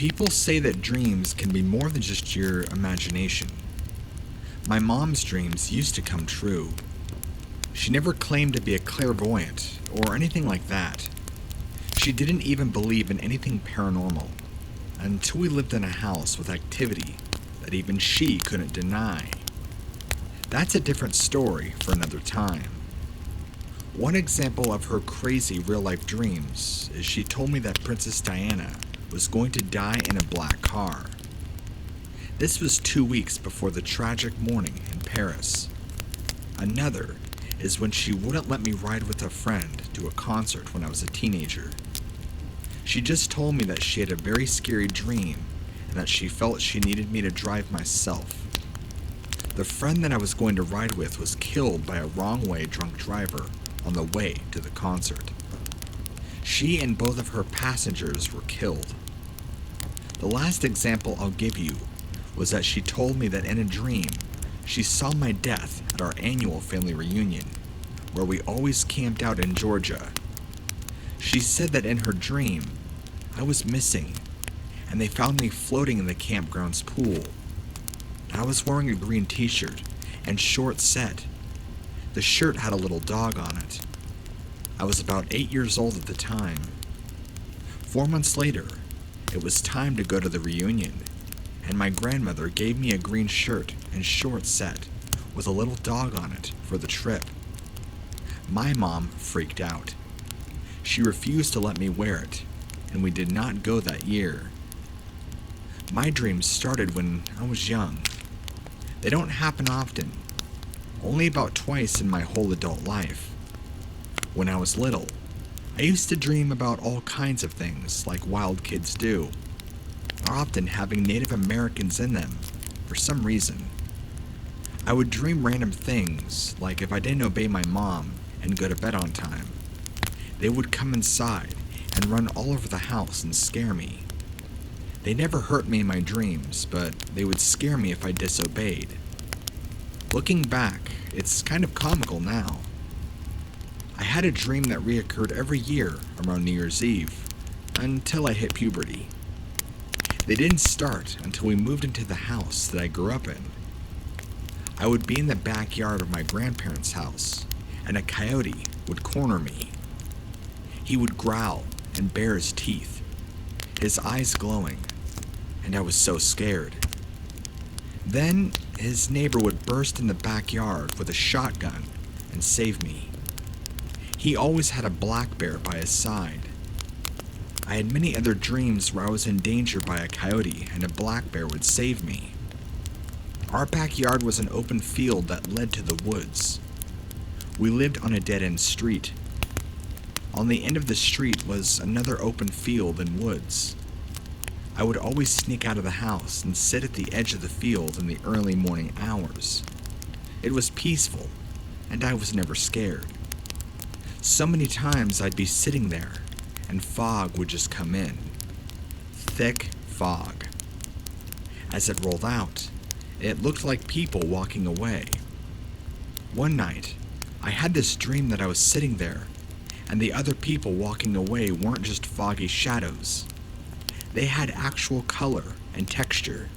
People say that dreams can be more than just your imagination. My mom's dreams used to come true. She never claimed to be a clairvoyant or anything like that. She didn't even believe in anything paranormal until we lived in a house with activity that even she couldn't deny. That's a different story for another time. One example of her crazy real-life dreams is she told me that Princess Diana was going to die in a black car. This was 2 weeks before the tragic morning in Paris. Another is when she wouldn't let me ride with a friend to a concert when I was a teenager. She just told me that she had a very scary dream and that she felt she needed me to drive myself. The friend that I was going to ride with was killed by a wrong-way drunk driver on the way to the concert. She and both of her passengers were killed. The last example I'll give you was that she told me that in a dream, she saw my death at our annual family reunion, where we always camped out in Georgia. She said that in her dream, I was missing, and they found me floating in the campground's pool. I was wearing a green t-shirt and shorts set. The shirt had a little dog on it. I was about 8 years old at the time. 4 months later, it was time to go to the reunion, and my grandmother gave me a green shirt and shorts set with a little dog on it for the trip. My mom freaked out. She refused to let me wear it, and we did not go that year. My dreams started when I was young. They don't happen often, only about twice in my whole adult life. When I was little, I used to dream about all kinds of things like wild kids do, often having Native Americans in them for some reason. I would dream random things, like if I didn't obey my mom and go to bed on time, they would come inside and run all over the house and scare me. They never hurt me in my dreams, but they would scare me if I disobeyed. Looking back, it's kind of comical now. I had a dream that reoccurred every year around New Year's Eve, until I hit puberty. They didn't start until we moved into the house that I grew up in. I would be in the backyard of my grandparents' house, and a coyote would corner me. He would growl and bare his teeth, his eyes glowing, and I was so scared. Then his neighbor would burst in the backyard with a shotgun and save me. He always had a black bear by his side. I had many other dreams where I was in danger by a coyote and a black bear would save me. Our backyard was an open field that led to the woods. We lived on a dead-end street. On the end of the street was another open field and woods. I would always sneak out of the house and sit at the edge of the field in the early morning hours. It was peaceful, and I was never scared. So many times I'd be sitting there, and fog would just come in. Thick fog. As it rolled out, it looked like people walking away. One night, I had this dream that I was sitting there, and the other people walking away weren't just foggy shadows. They had actual color and texture.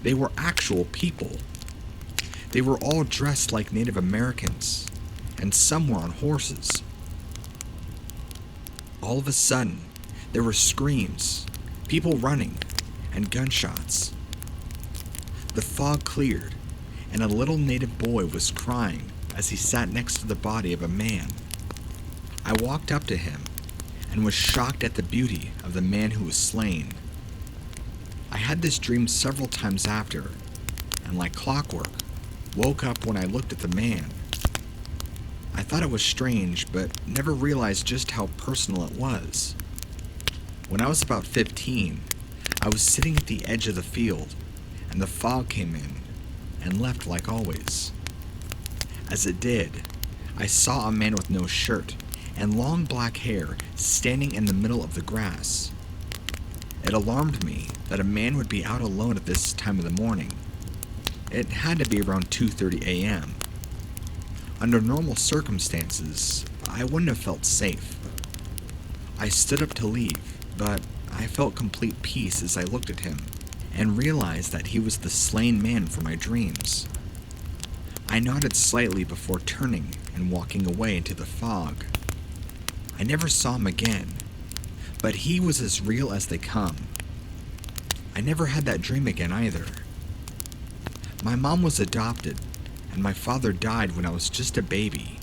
They were actual people. They were all dressed like Native Americans, and some were on horses. All of a sudden, there were screams, people running, and gunshots. The fog cleared, and a little native boy was crying as he sat next to the body of a man. I walked up to him and was shocked at the beauty of the man who was slain. I had this dream several times after, and like clockwork, woke up when I looked at the man. I thought it was strange, but never realized just how personal it was. When I was about 15, I was sitting at the edge of the field, and the fog came in and left like always. As it did, I saw a man with no shirt and long black hair standing in the middle of the grass. It alarmed me that a man would be out alone at this time of the morning. It had to be around 2:30 a.m. Under normal circumstances, I wouldn't have felt safe. I stood up to leave, but I felt complete peace as I looked at him and realized that he was the slain man for my dreams. I nodded slightly before turning and walking away into the fog. I never saw him again, but he was as real as they come. I never had that dream again either. My mom was adopted, and my father died when I was just a baby.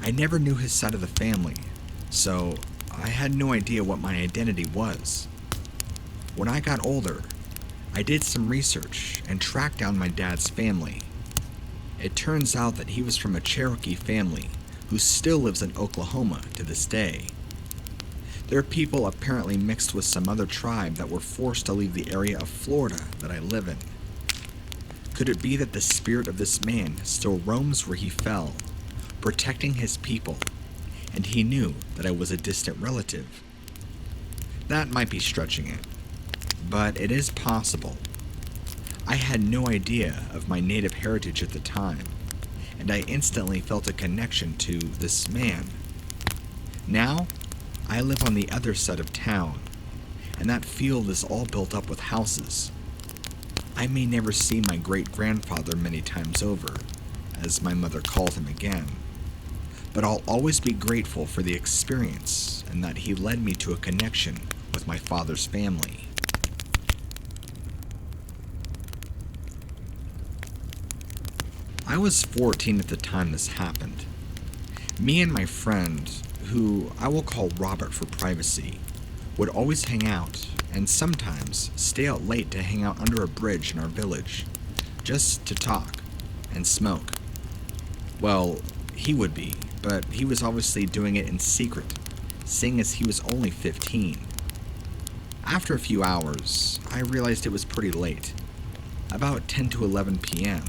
I never knew his side of the family, so I had no idea what my identity was. When I got older, I did some research and tracked down my dad's family. It turns out that he was from a Cherokee family who still lives in Oklahoma to this day. Their people apparently mixed with some other tribe that were forced to leave the area of Florida that I live in. Could it be that the spirit of this man still roams where he fell, protecting his people, and he knew that I was a distant relative? That might be stretching it, but it is possible. I had no idea of my native heritage at the time, and I instantly felt a connection to this man. Now, I live on the other side of town, and that field is all built up with houses. I may never see my great-grandfather many times over, as my mother called him again, but I'll always be grateful for the experience and that he led me to a connection with my father's family. I was 14 at the time this happened. Me and my friend, who I will call Robert for privacy, would always hang out and sometimes stay out late to hang out under a bridge in our village, just to talk and smoke. Well, he would be, but he was obviously doing it in secret, seeing as he was only 15. After a few hours, I realized it was pretty late, about 10 to 11 p.m.,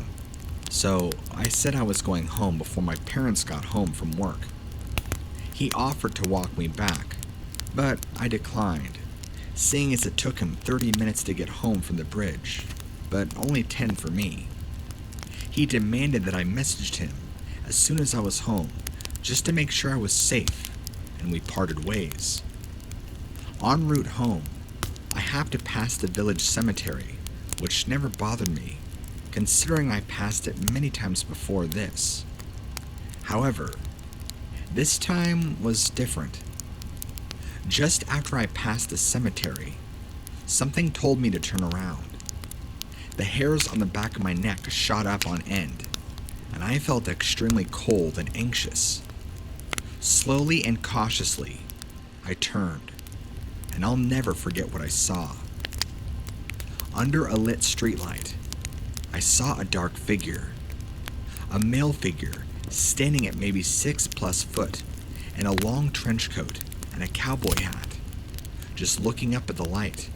so I said I was going home before my parents got home from work. He offered to walk me back, but I declined, seeing as it took him 30 minutes to get home from the bridge, but only 10 for me. He demanded that I messaged him as soon as I was home, just to make sure I was safe, and we parted ways. En route home, I have to pass the village cemetery, which never bothered me, considering I passed it many times before this. However, this time was different. Just after I passed the cemetery, something told me to turn around. The hairs on the back of my neck shot up on end, and I felt extremely cold and anxious. Slowly and cautiously, I turned, and I'll never forget what I saw. Under a lit streetlight, I saw a dark figure. A male figure standing at maybe 6+ foot in a long trench coat and a cowboy hat, just looking up at the light.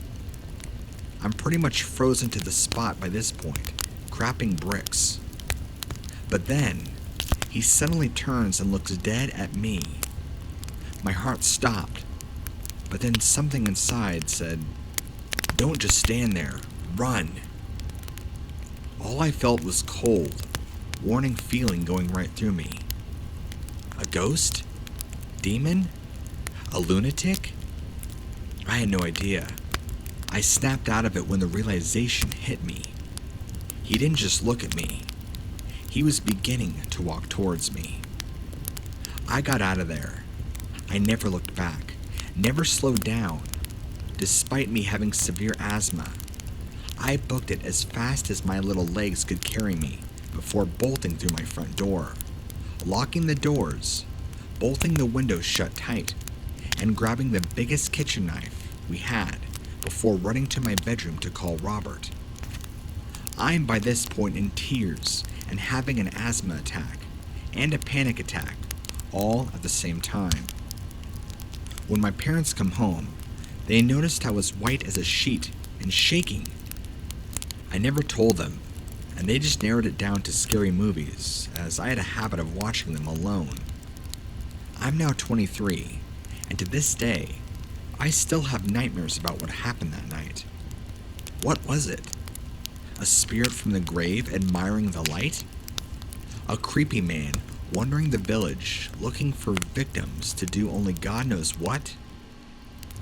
I'm pretty much frozen to the spot by this point, crapping bricks. But then, he suddenly turns and looks dead at me. My heart stopped, but then something inside said, "Don't just stand there, run." All I felt was cold, warning feeling going right through me. A ghost? Demon? A lunatic? I had no idea. I snapped out of it when the realization hit me. He didn't just look at me. He was beginning to walk towards me. I got out of there. I never looked back, never slowed down. Despite me having severe asthma, I booked it as fast as my little legs could carry me before bolting through my front door, locking the doors, bolting the windows shut tight, and grabbing the biggest kitchen knife we had before running to my bedroom to call Robert. I'm by this point in tears and having an asthma attack and a panic attack all at the same time. When my parents come home, they noticed I was white as a sheet and shaking. I never told them, and they just narrowed it down to scary movies, as I had a habit of watching them alone. I'm now 23, and to this day, I still have nightmares about what happened that night. What was it? A spirit from the grave admiring the light? A creepy man wandering the village looking for victims to do only God knows what?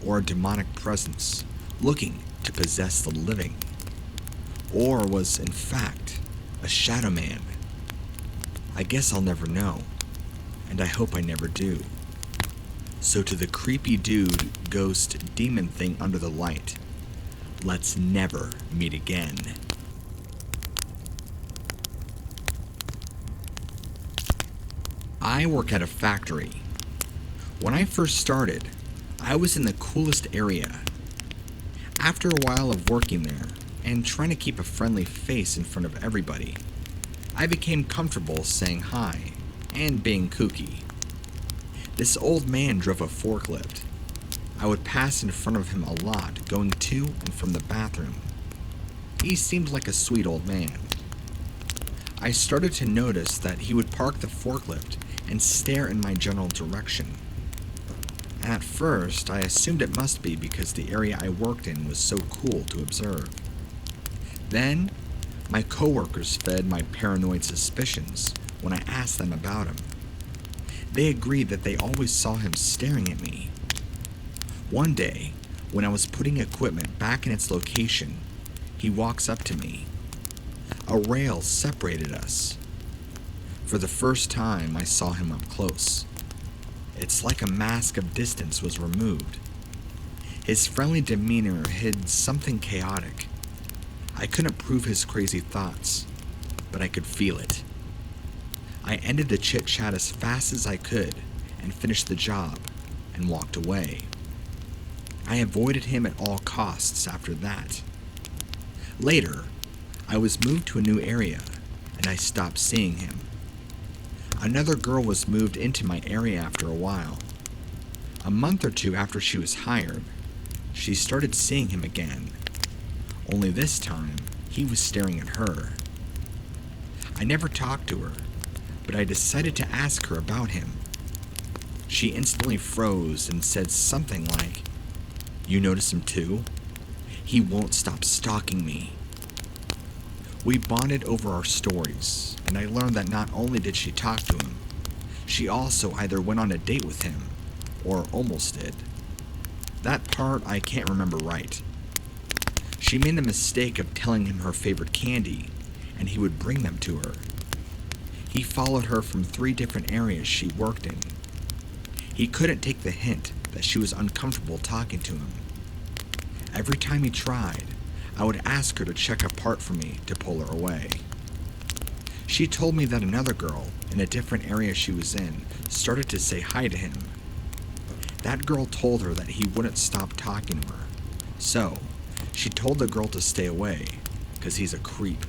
or a demonic presence looking to possess the living, or was in fact a shadow man. I guess I'll never know, and I hope I never do. So to the creepy dude, ghost, demon thing under the light, let's never meet again. I work at a factory. When I first started, I was in the coolest area. After a while of working there and trying to keep a friendly face in front of everybody, I became comfortable saying hi and being kooky. This old man drove a forklift. I would pass in front of him a lot, going to and from the bathroom. He seemed like a sweet old man. I started to notice that he would park the forklift and stare in my general direction. At first, I assumed it must be because the area I worked in was so cool to observe. Then, my coworkers fed my paranoid suspicions when I asked them about him. They agreed that they always saw him staring at me. One day, when I was putting equipment back in its location, he walks up to me. A rail separated us. For the first time, I saw him up close. It's like a mask of distance was removed. His friendly demeanor hid something chaotic. I couldn't prove his crazy thoughts, but I could feel it. I ended the chit-chat as fast as I could and finished the job and walked away. I avoided him at all costs after that. Later, I was moved to a new area and I stopped seeing him. Another girl was moved into my area after a while. A month or two after she was hired, she started seeing him again. Only this time, he was staring at her. I never talked to her, but I decided to ask her about him. She instantly froze and said something like, "You notice him too? He won't stop stalking me." We bonded over our stories, and I learned that not only did she talk to him, she also either went on a date with him, or almost did. That part I can't remember right. She made the mistake of telling him her favorite candy, and he would bring them to her. He followed her from 3 different areas she worked in. He couldn't take the hint that she was uncomfortable talking to him. Every time he tried, I would ask her to check a part for me to pull her away. She told me that another girl in a different area she was in started to say hi to him. That girl told her that he wouldn't stop talking to her, so she told the girl to stay away, because he's a creep.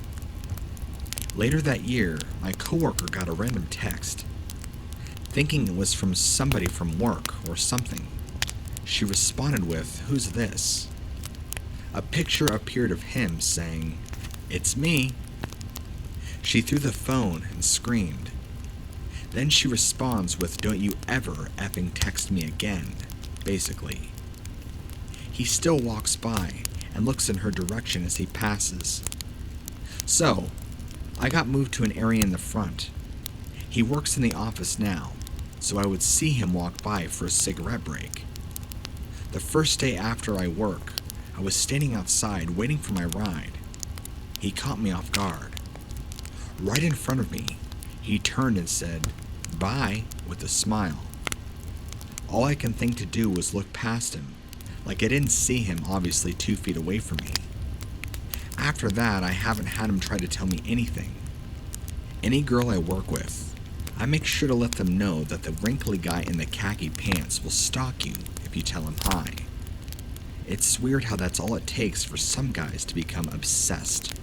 Later that year, my coworker got a random text. Thinking it was from somebody from work or something, she responded with, "Who's this?" A picture appeared of him saying, "It's me." She threw the phone and screamed. Then she responds with, "Don't you ever effing text me again," basically. He still walks by and looks in her direction as he passes. So, I got moved to an area in the front. He works in the office now, so I would see him walk by for a cigarette break. The first day after I work, I was standing outside waiting for my ride. He caught me off guard. Right in front of me, he turned and said, "Bye," with a smile. All I can think to do was look past him, like I didn't see him obviously 2 feet away from me. After that, I haven't had him try to tell me anything. Any girl I work with, I make sure to let them know that the wrinkly guy in the khaki pants will stalk you if you tell him hi. It's weird how that's all it takes for some guys to become obsessed.